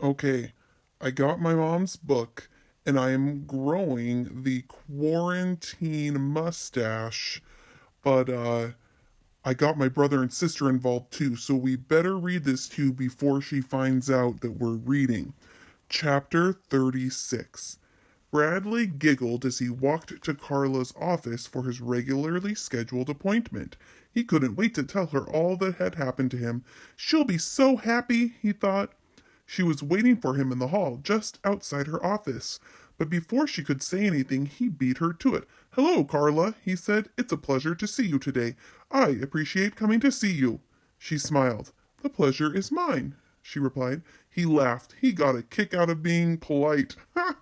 Okay, I got my mom's book and I am growing the quarantine mustache, but I got my brother and sister involved too, so we better read this too before she finds out that we're reading. Chapter 36. Bradley giggled as he walked to Carla's office for his regularly scheduled appointment. He couldn't wait to tell her all that had happened to him. She'll be so happy, he thought. She was waiting for him in the hall, just outside her office. But before she could say anything, he beat her to it. Hello, Carla, he said. It's a pleasure to see you today. I appreciate coming to see you. She smiled. The pleasure is mine, she replied. He laughed. He got a kick out of being polite. Ha!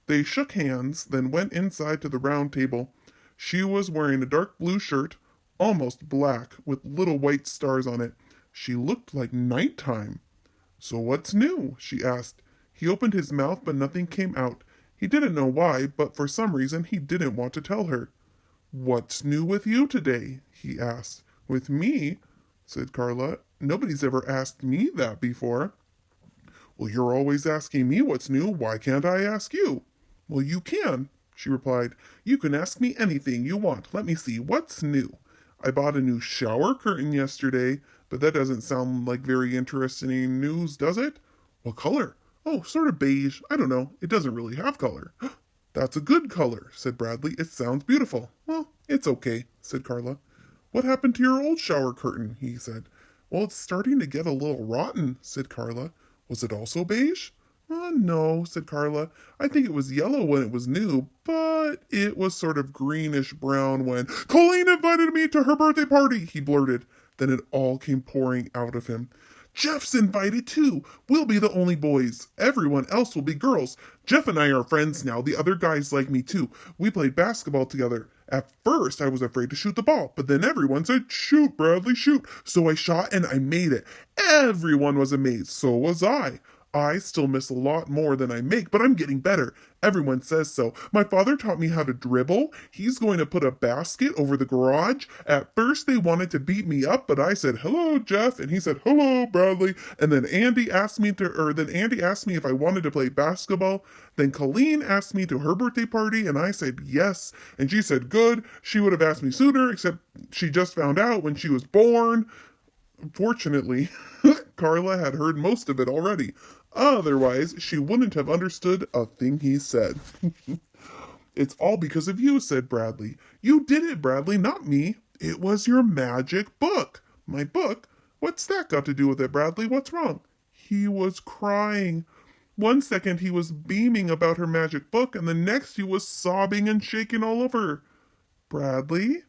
They shook hands, then went inside to the round table. She was wearing a dark blue shirt, almost black, with little white stars on it. She looked like nighttime. So what's new? She asked. He opened his mouth, but nothing came out. He didn't know why, but for some reason he didn't want to tell her. What's new with you today? He asked. With me? Said Carla. Nobody's ever asked me that before. Well, you're always asking me what's new. Why can't I ask you? Well, you can, she replied. You can ask me anything you want. Let me see. What's new? I bought a new shower curtain yesterday, but that doesn't sound like very interesting news, does it? What color? Oh, sort of beige. I don't know. It doesn't really have color. That's a good color, said Bradley. It sounds beautiful. Well, it's okay, said Carla. What happened to your old shower curtain? He said. Well, it's starting to get a little rotten, said Carla. Was it also beige? No, said Carla. I think it was yellow when it was new, but it was sort of greenish brown when Colleen invited me to her birthday party, he blurted. Then it all came pouring out of him. Jeff's invited too. We'll be the only boys. Everyone else will be girls. Jeff and I are friends now. The other guys like me too. We played basketball together. At first, I was afraid to shoot the ball, but then everyone said, shoot, Bradley, shoot. So I shot and I made it. Everyone was amazed. So was I. I still miss a lot more than I make, but I'm getting better. Everyone says so. My father taught me how to dribble. He's going to put a basket over the garage. At first they wanted to beat me up, but I said, "Hello, Jeff," and he said, "Hello, Bradley." And then Andy asked me if I wanted to play basketball. Then Colleen asked me to her birthday party, and I said yes. And she said good. She would have asked me sooner, except she just found out when she was born. Fortunately, Carla had heard most of it already. Otherwise, she wouldn't have understood a thing he said. It's all because of you, said Bradley. You did it, Bradley, not me. It was your magic book. My book? What's that got to do with it, Bradley? What's wrong? He was crying. One second he was beaming about her magic book, and the next he was sobbing and shaking all over. Bradley?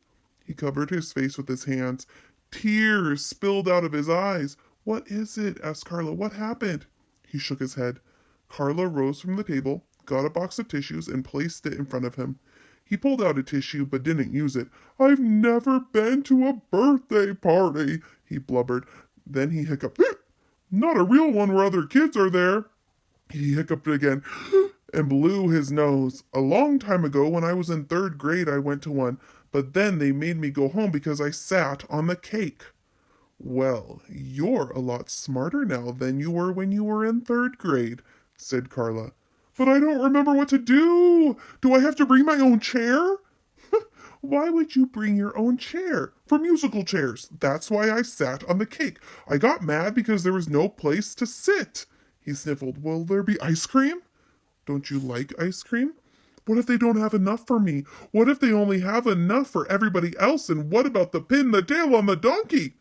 He covered his face with his hands. Tears spilled out of his eyes. What is it? Asked Carla. What happened? He shook his head. Carla rose from the table, got a box of tissues, and placed it in front of him. He pulled out a tissue but didn't use it. I've never been to a birthday party, he blubbered. Then he hiccuped. Not a real one where other kids are there. He hiccuped again and blew his nose. A long time ago, when I was in third grade, I went to one, but then they made me go home because I sat on the cake. Well, you're a lot smarter now than you were when you were in third grade, said Carla. But I don't remember what to do. Do I have to bring my own chair? Why would you bring your own chair? For musical chairs. That's why I sat on the cake. I got mad because there was no place to sit. He sniffled. Will there be ice cream? Don't you like ice cream? What if they don't have enough for me? What if they only have enough for everybody else? And what about the pin the tail on the donkey?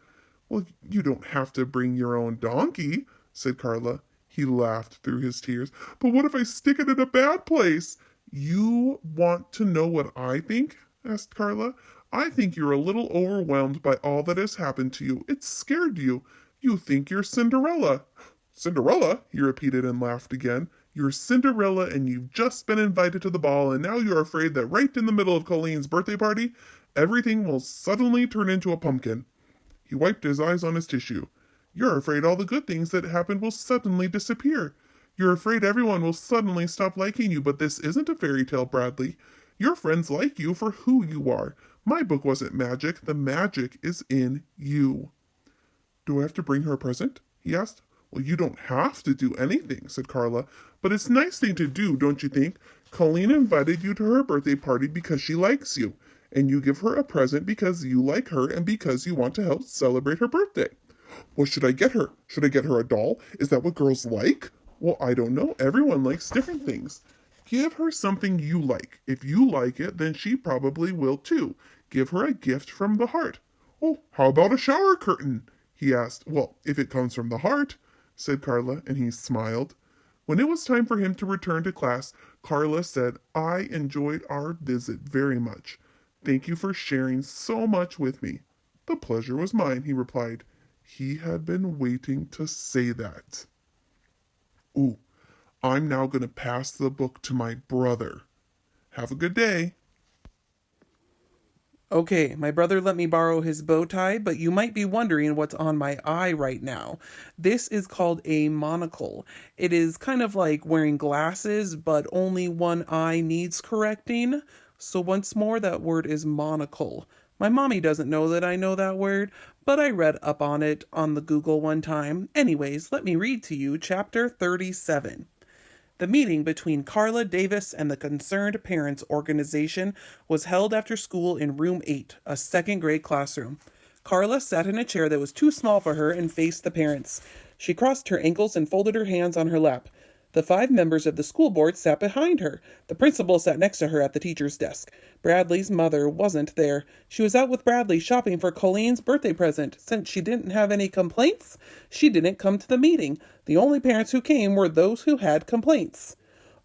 Well, you don't have to bring your own donkey, said Carla. He laughed through his tears. But what if I stick it in a bad place? You want to know what I think? Asked Carla. I think you're a little overwhelmed by all that has happened to you. It's scared you. You think you're Cinderella. Cinderella? He repeated and laughed again. You're Cinderella and you've just been invited to the ball and now you're afraid that right in the middle of Colleen's birthday party, everything will suddenly turn into a pumpkin. He wiped his eyes on his tissue. You're afraid all the good things that happened will suddenly disappear. You're afraid everyone will suddenly stop liking you, but this isn't a fairy tale, Bradley. Your friends like you for who you are. My book wasn't magic. The magic is in you. Do I have to bring her a present? He asked. Well, you don't have to do anything, said Carla, but it's a nice thing to do, don't you think? Colleen invited you to her birthday party because she likes you, and you give her a present because you like her and because you want to help celebrate her birthday. What should I get her? Should I get her a doll? Is that what girls like? Well, I don't know. Everyone likes different things. Give her something you like. If you like it, then she probably will too. Give her a gift from the heart. Oh, how about a shower curtain? He asked. Well, if it comes from the heart, said Carla, and he smiled. When it was time for him to return to class, Carla said, I enjoyed our visit very much. Thank you for sharing so much with me. The pleasure was mine, he replied. He had been waiting to say that. Ooh, I'm now going to pass the book to my brother. Have a good day. Okay, my brother let me borrow his bow tie, but you might be wondering what's on my eye right now. This is called a monocle. It is kind of like wearing glasses, but only one eye needs correcting. So, once more, that word is monocle. My mommy doesn't know that I know that word, but I read up on it on the Google one time. Anyways, let me read to you chapter 37. The meeting between Carla Davis and the Concerned Parents Organization was held after school in room 8, a second grade classroom. Carla sat in a chair that was too small for her and faced the parents. She crossed her ankles and folded her hands on her lap. The 5 members of the school board sat behind her. The principal sat next to her at the teacher's desk. Bradley's mother wasn't there. She was out with Bradley shopping for Colleen's birthday present. Since she didn't have any complaints, she didn't come to the meeting. The only parents who came were those who had complaints.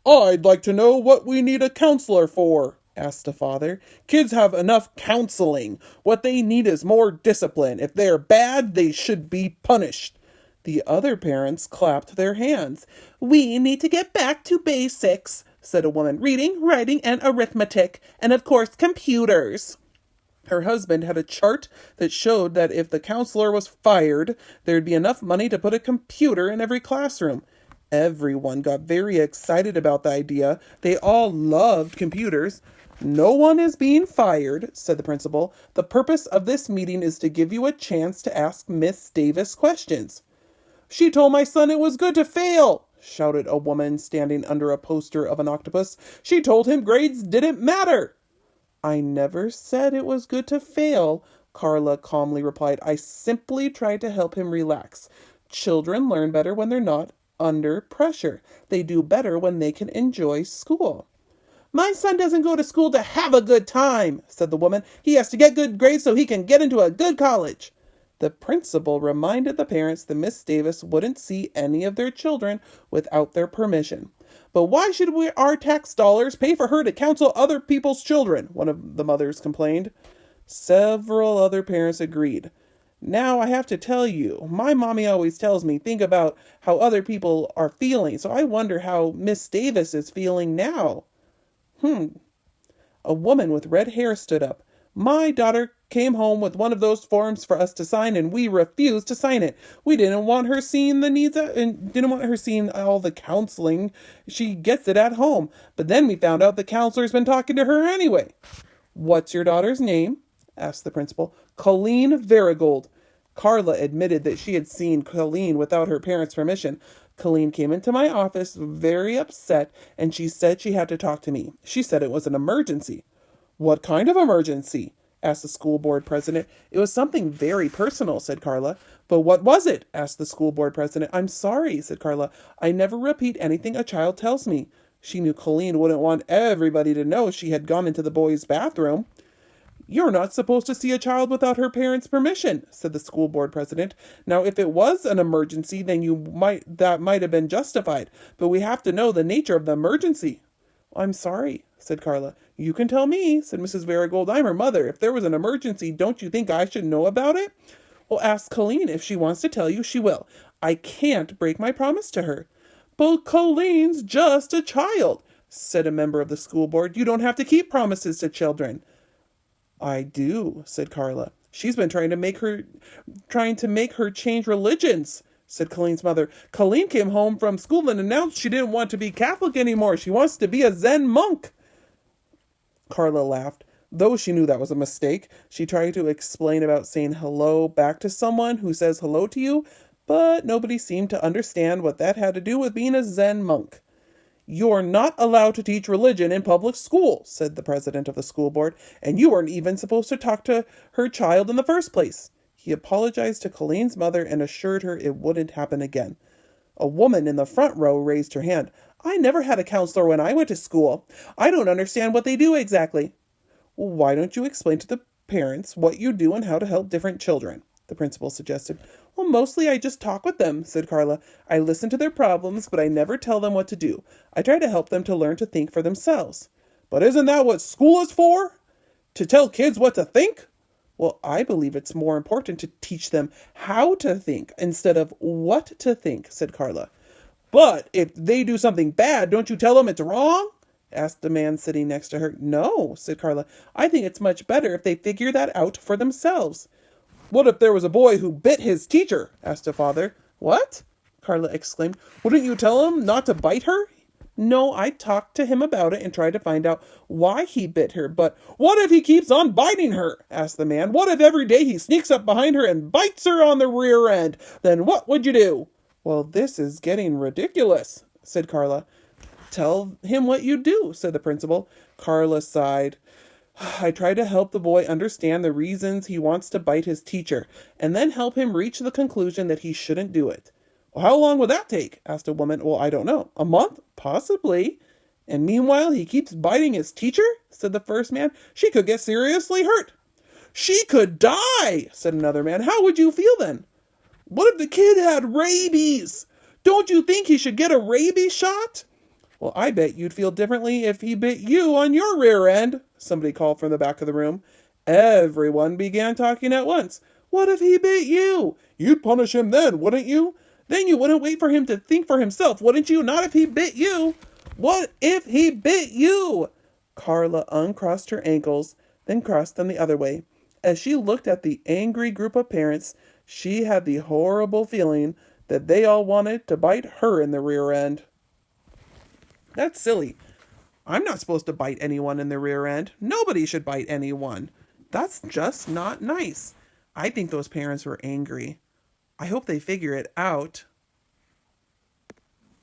I'd like to know what we need a counselor for, asked a father. Kids have enough counseling. What they need is more discipline. If they're bad, they should be punished. The other parents clapped their hands. We need to get back to basics, said a woman. Reading, writing, and arithmetic, and of course, computers. Her husband had a chart that showed that if the counselor was fired, there'd be enough money to put a computer in every classroom. Everyone got very excited about the idea. They all loved computers. No one is being fired, said the principal. The purpose of this meeting is to give you a chance to ask Miss Davis questions. She told my son it was good to fail, shouted a woman standing under a poster of an octopus. She told him grades didn't matter. I never said it was good to fail, Carla calmly replied. I simply tried to help him relax. Children learn better when they're not under pressure. They do better when they can enjoy school. My son doesn't go to school to have a good time, said the woman. He has to get good grades so he can get into a good college. The principal reminded the parents that Miss Davis wouldn't see any of their children without their permission. But why should our tax dollars pay for her to counsel other people's children? One of the mothers complained. Several other parents agreed. Now I have to tell you, my mommy always tells me think about how other people are feeling, so I wonder how Miss Davis is feeling now. A woman with red hair stood up. My daughter came home with one of those forms for us to sign, and we refused to sign it. We didn't want her seeing the needs and didn't want her seeing all the counseling. She gets it at home. But then we found out the counselor's been talking to her anyway. What's your daughter's name? Asked the principal. Colleen Varigold. Carla admitted that she had seen Colleen without her parents' permission. Colleen came into my office very upset, and she said she had to talk to me. She said it was an emergency. What kind of emergency? Asked the school board president. It was something very personal, said Carla. But what was it? Asked the school board president. I'm sorry, said Carla. I never repeat anything a child tells me. She knew Colleen wouldn't want everybody to know she had gone into the boys' bathroom. You're not supposed to see a child without her parents' permission, said the school board president. Now, if it was an emergency, then that might have been justified. But we have to know the nature of the emergency. I'm sorry, said Carla. You can tell me, said Mrs. Varigold. I'm her mother. If there was an emergency, don't you think I should know about it? Well, ask Colleen. If she wants to tell you, she will. I can't break my promise to her. But Colleen's just a child, said a member of the school board. You don't have to keep promises to children. I do, said Carla. She's been trying to make her change religions, said Colleen's mother. Colleen came home from school and announced she didn't want to be Catholic anymore. She wants to be a Zen monk. Carla laughed. Though she knew that was a mistake, she tried to explain about saying hello back to someone who says hello to you. But nobody seemed to understand what that had to do with being a Zen monk. "You're not allowed to teach religion in public school," said the president of the school board, "and you weren't even supposed to talk to her child in the first place." He apologized to Colleen's mother and assured her it wouldn't happen again. A woman in the front row raised her hand. "I never had a counselor when I went to school. I don't understand what they do exactly." "Well, why don't you explain to the parents what you do and how to help different children?" the principal suggested. "Well, mostly I just talk with them," said Carla. "I listen to their problems, but I never tell them what to do. I try to help them to learn to think for themselves." "But isn't that what school is for? To tell kids what to think?" "Well, I believe it's more important to teach them how to think instead of what to think," said Carla. "But if they do something bad, don't you tell them it's wrong?" asked the man sitting next to her. "No," said Carla. "I think it's much better if they figure that out for themselves." "What if there was a boy who bit his teacher?" asked a father. "What?" Carla exclaimed. "Wouldn't you tell him not to bite her?" "No, I talked to him about it and tried to find out why he bit her, but—" "What if he keeps on biting her?" asked the man. "What if every day he sneaks up behind her and bites her on the rear end? Then what would you do?" "Well, this is getting ridiculous," said Carla. "Tell him what you do," said the principal. Carla sighed. "I try to help the boy understand the reasons he wants to bite his teacher, and then help him reach the conclusion that he shouldn't do it." "Well, how long would that take?" asked a woman. "Well, I don't know. A month? Possibly." "And meanwhile he keeps biting his teacher?" said the first man. "She could get seriously hurt." "She could die," said another man. "How would you feel then?" "What if the kid had rabies? Don't you think he should get a rabies shot?" "Well, I bet you'd feel differently if he bit you on your rear end," somebody called from the back of the room. Everyone began talking at once. "What if he bit you?" "You'd punish him then, wouldn't you?" "Then you wouldn't wait for him to think for himself, wouldn't you? Not if he bit you." "What if he bit you?" Carla uncrossed her ankles, then crossed them the other way. As she looked at the angry group of parents, she had the horrible feeling that they all wanted to bite her in the rear end. "That's silly. I'm not supposed to bite anyone in the rear end. Nobody should bite anyone. That's just not nice." I think those parents were angry. I hope they figure it out.